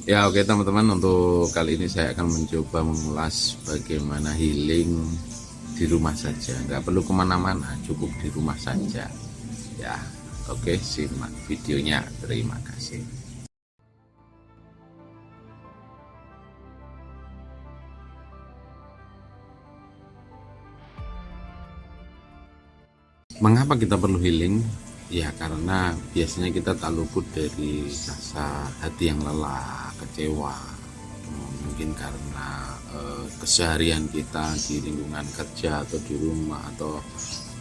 Ya oke teman-teman, untuk kali ini saya akan mencoba mengulas bagaimana healing di rumah saja. Nggak perlu kemana-mana, cukup di rumah saja. Ya oke, simak videonya. Terima kasih. Mengapa kita perlu healing? Ya karena biasanya kita tak luput dari rasa hati yang lelah, kecewa. Mungkin karena keseharian kita di lingkungan kerja atau di rumah atau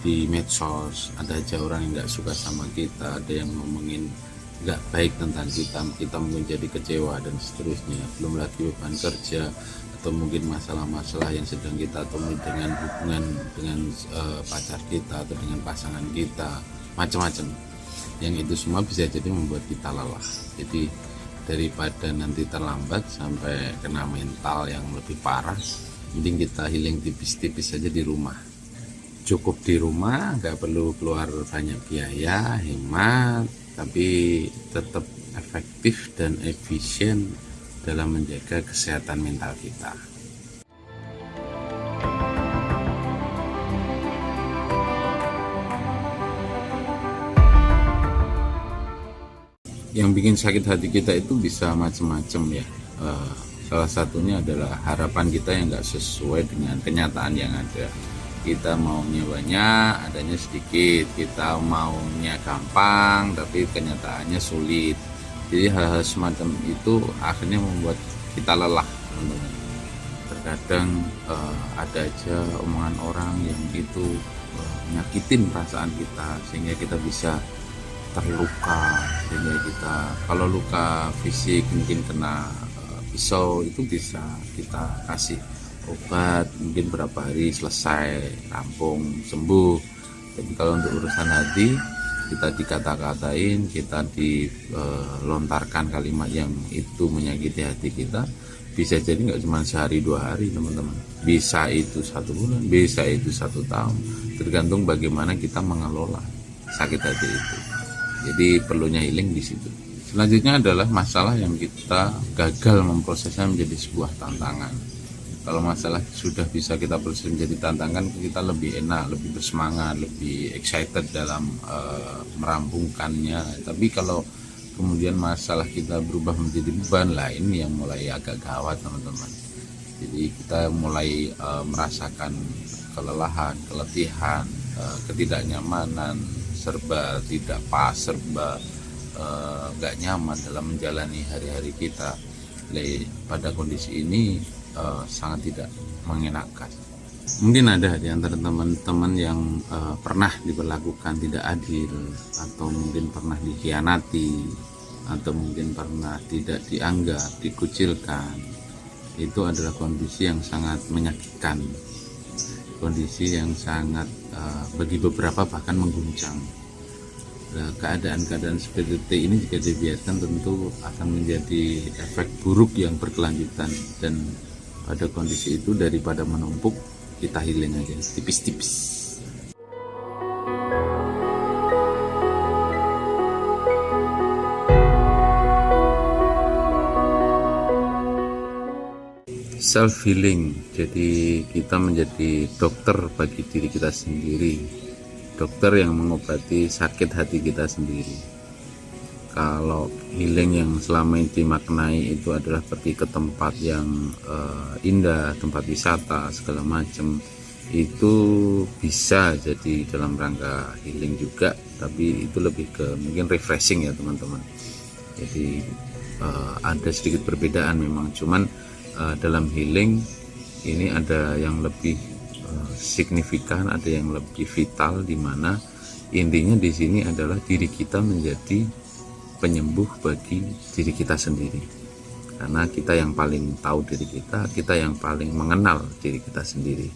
di medsos, ada aja orang yang nggak suka sama kita, ada yang ngomongin nggak baik tentang kita mungkin jadi kecewa dan seterusnya. Belum lagi beban kerja atau mungkin masalah-masalah yang sedang kita temui dengan hubungan dengan pacar kita atau dengan pasangan kita, macam-macam. Yang itu semua bisa jadi membuat kita lelah. Jadi daripada nanti terlambat sampai kena mental yang lebih parah, mending kita healing tipis-tipis saja di rumah. Cukup di rumah, nggak perlu keluar banyak biaya, hemat, tapi tetap efektif dan efisien dalam menjaga kesehatan mental kita. Yang bikin sakit hati kita itu bisa macam-macam ya. Salah satunya adalah harapan kita yang nggak sesuai dengan kenyataan yang ada. Kita maunya banyak, adanya sedikit. Kita maunya gampang, tapi kenyataannya sulit. Jadi hal-hal semacam itu akhirnya membuat kita lelah, teman-teman. Terkadang ada aja omongan orang yang itu nyakitin perasaan kita sehingga kita bisa terluka, sehingga kita kalau luka fisik mungkin kena pisau, itu bisa kita kasih obat mungkin berapa hari selesai, rampung, sembuh. Tapi kalau untuk urusan hati, kita dikata-katain, kita dilontarkan kalimat yang itu menyakiti hati kita, bisa jadi nggak cuma sehari 2 hari, teman-teman. Bisa itu 1 bulan, bisa itu 1 tahun, tergantung bagaimana kita mengelola sakit hati itu. Jadi perlunya healing di situ. Selanjutnya adalah masalah yang kita gagal memprosesnya menjadi sebuah tantangan. Kalau masalah sudah bisa kita proses menjadi tantangan, kita lebih enak, lebih bersemangat, lebih excited dalam merampungkannya. Tapi kalau kemudian masalah kita berubah menjadi beban, lah ini yang mulai agak gawat, teman-teman. Jadi kita mulai merasakan kelelahan, keletihan, ketidaknyamanan, serba tidak pas, serba nggak nyaman dalam menjalani hari-hari kita. Pada kondisi ini sangat tidak mengenakan. Mungkin ada di antara teman-teman yang pernah diperlakukan tidak adil, atau mungkin pernah dikhianati, atau mungkin pernah tidak dianggap, dikucilkan. Itu adalah kondisi yang sangat menyakitkan, kondisi yang sangat bagi beberapa bahkan mengguncang. Keadaan-keadaan seperti ini jika dibiarkan tentu akan menjadi efek buruk yang berkelanjutan, dan pada kondisi itu daripada menumpuk, kita healing aja tipis-tipis. Self healing, jadi kita menjadi dokter bagi diri kita sendiri, dokter yang mengobati sakit hati kita sendiri. Kalau healing yang selama ini dimaknai itu adalah pergi ke tempat yang indah, tempat wisata segala macam, itu bisa jadi dalam rangka healing juga, tapi itu lebih ke mungkin refreshing ya teman-teman. Jadi ada sedikit perbedaan memang, cuman dalam healing ini ada yang lebih signifikan, ada yang lebih vital, di mana intinya di sini adalah diri kita menjadi penyembuh bagi diri kita sendiri, karena kita yang paling tahu diri kita yang paling mengenal diri kita sendiri.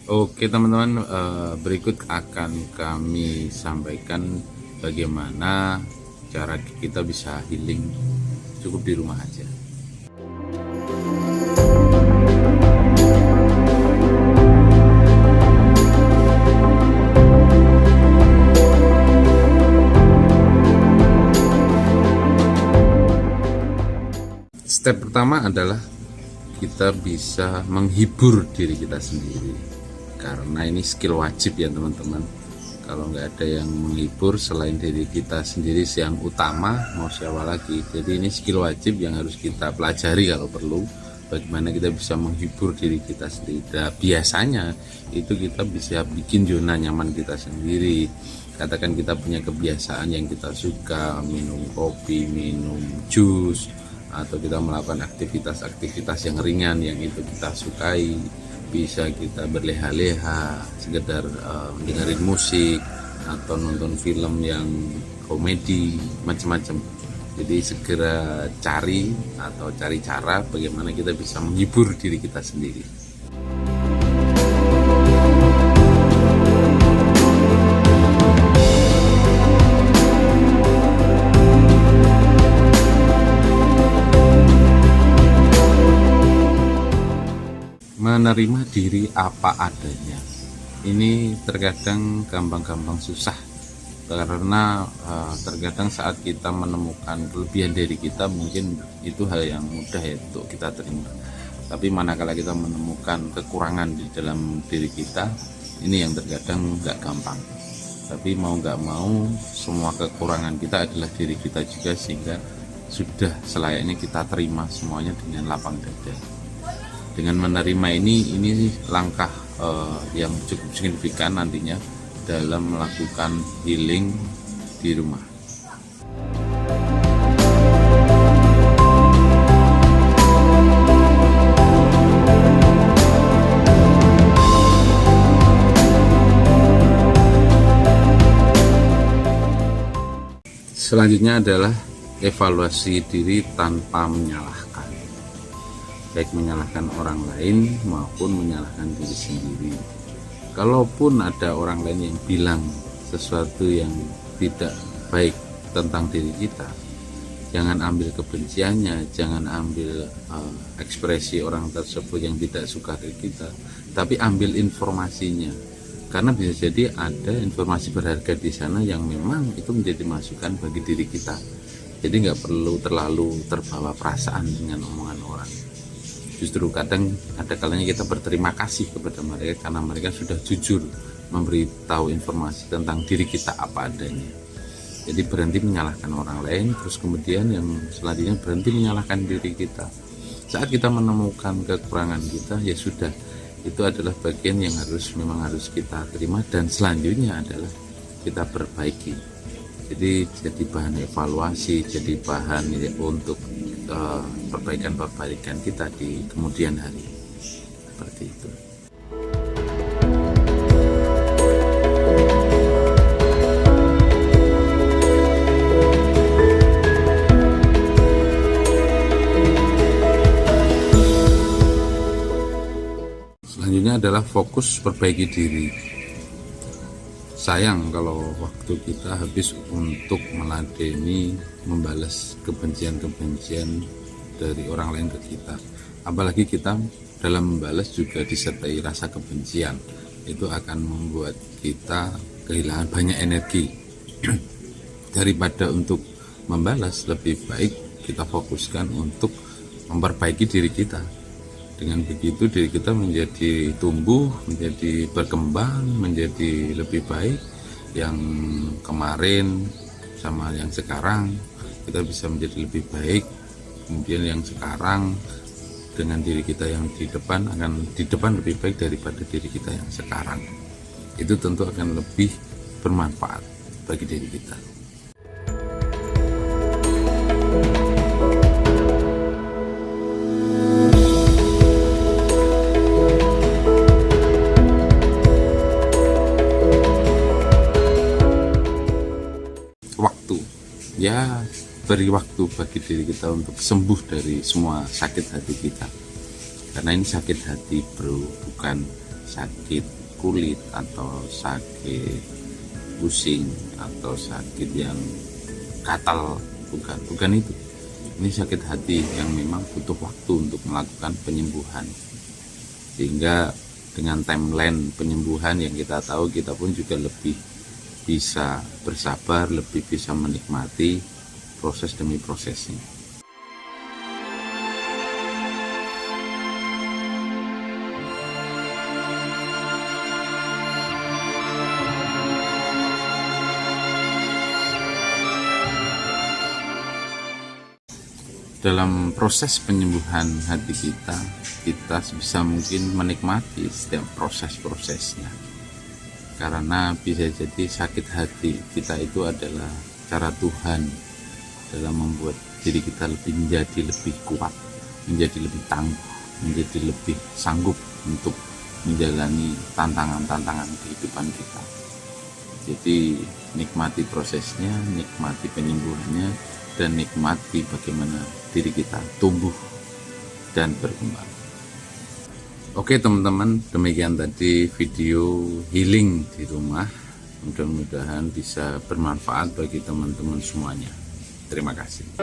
Oke teman-teman, berikut akan kami sampaikan bagaimana cara kita bisa healing cukup di rumah aja. Step pertama adalah kita bisa menghibur diri kita sendiri, karena ini skill wajib ya teman-teman. Kalau nggak ada yang menghibur selain diri kita sendiri yang utama, mau siapa lagi. Jadi ini skill wajib yang harus kita pelajari kalau perlu, bagaimana kita bisa menghibur diri kita sendiri. Dan biasanya itu kita bisa bikin zona nyaman kita sendiri. Katakan kita punya kebiasaan yang kita suka, minum kopi, minum jus, atau kita melakukan aktivitas-aktivitas yang ringan yang itu kita sukai. Bisa kita berleha-leha, sekedar dengerin musik atau nonton film yang komedi, macam-macam. Jadi segera cari cara bagaimana kita bisa menghibur diri kita sendiri. Menerima diri apa adanya ini terkadang gampang-gampang susah, karena terkadang saat kita menemukan kelebihan dari kita mungkin itu hal yang mudah ya untuk kita terima. Tapi manakala kita menemukan kekurangan di dalam diri kita, ini yang terkadang nggak gampang. Tapi mau nggak mau semua kekurangan kita adalah diri kita juga, sehingga sudah selayaknya kita terima semuanya dengan lapang dada. Dengan menerima ini langkah yang cukup signifikan nantinya dalam melakukan healing di rumah. Selanjutnya adalah evaluasi diri tanpa menyalahkan. Baik menyalahkan orang lain maupun menyalahkan diri sendiri. Kalaupun ada orang lain yang bilang sesuatu yang tidak baik tentang diri kita, jangan ambil kebenciannya, jangan ambil ekspresi orang tersebut yang tidak suka dari kita, tapi ambil informasinya. Karena bisa jadi ada informasi berharga di sana yang memang itu menjadi masukan bagi diri kita. Jadi nggak perlu terlalu terbawa perasaan dengan omongan orang. Justru kadang ada kalanya kita berterima kasih kepada mereka karena mereka sudah jujur memberitahu informasi tentang diri kita apa adanya. Jadi berhenti menyalahkan orang lain, terus kemudian yang selanjutnya berhenti menyalahkan diri kita. Saat kita menemukan kekurangan kita, ya sudah, itu adalah bagian yang memang harus kita terima, dan selanjutnya adalah kita perbaiki. Jadi bahan evaluasi, jadi bahan untuk perbaikan kita di kemudian hari, seperti itu. Selanjutnya adalah fokus perbaiki diri. Sayang kalau waktu kita habis untuk meladeni membalas kebencian-kebencian dari orang lain ke kita. Apalagi kita dalam membalas juga disertai rasa kebencian. Itu akan membuat kita kehilangan banyak energi. Daripada untuk membalas, lebih baik kita fokuskan untuk memperbaiki diri kita. Dengan begitu diri kita menjadi tumbuh, menjadi berkembang, menjadi lebih baik. Yang kemarin sama yang sekarang kita bisa menjadi lebih baik. Kemudian yang sekarang dengan diri kita yang di depan akan di depan lebih baik daripada diri kita yang sekarang. Itu tentu akan lebih bermanfaat bagi diri kita. Ya, beri waktu bagi diri kita untuk sembuh dari semua sakit hati kita. Karena ini sakit hati bro, bukan sakit kulit atau sakit pusing atau sakit yang gatal, bukan itu. Ini sakit hati yang memang butuh waktu untuk melakukan penyembuhan. Sehingga dengan timeline penyembuhan yang kita tahu, kita pun juga lebih bisa bersabar, lebih bisa menikmati proses demi prosesnya. dalam proses penyembuhan hati kita, kita bisa mungkin menikmati setiap proses-prosesnya. Karena bisa jadi sakit hati kita itu adalah cara Tuhan dalam membuat diri kita menjadi lebih kuat, menjadi lebih tangguh, menjadi lebih sanggup untuk menjalani tantangan-tantangan kehidupan kita. Jadi nikmati prosesnya, nikmati penyembuhannya, dan nikmati bagaimana diri kita tumbuh dan berkembang. Oke teman-teman, demikian tadi video healing di rumah. Mudah-mudahan bisa bermanfaat bagi teman-teman semuanya. Terima kasih.